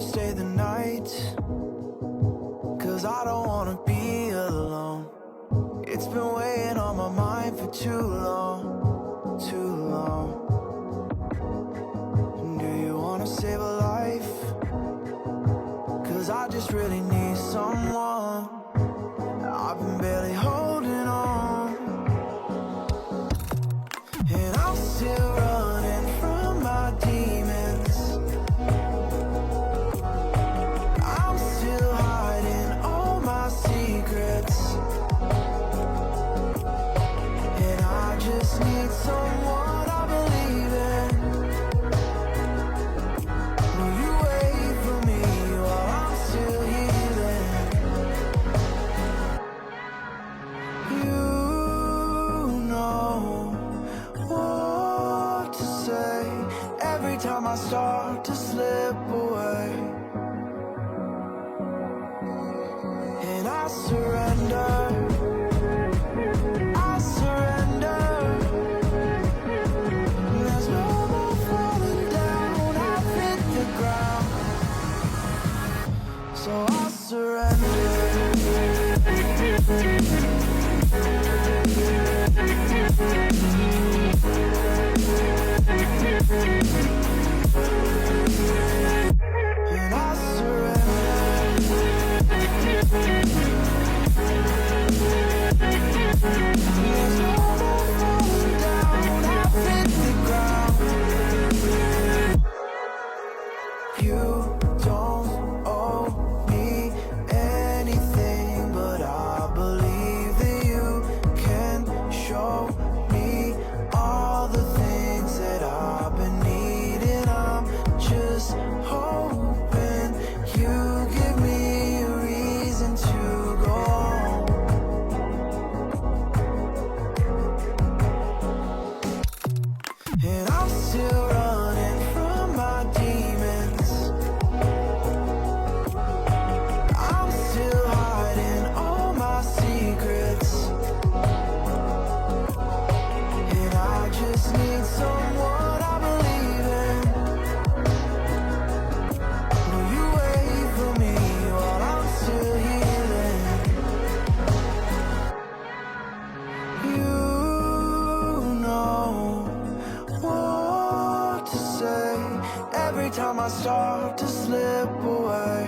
stay the night, 'cause I don't wanna be alone. It's been weighing on my mind for too long, too long. Do you wanna save a life? 'Cause I just really need someone. I've been barely holding on, and I'm still running from my demons. I'm still hiding all my secrets, and I just need someone I believe in. Will you wait for me while I'm still healing? You know what to say every time I start to slip away, and I surrender. I surrender. There's no more falling down. I've hit the ground, so I surrender. And I surrender. There's no more falling down. I've hit the ground. You don't owe me anything, but I believe that you can show me all the things that I've been needing. I'm just hoping you give me a reason to go on. And I'm still running from my demons. I'm still hiding all my secrets, and I just need someone I believe in. Will you wait for me while I'm still healing? You know what to say every time I start to slip away.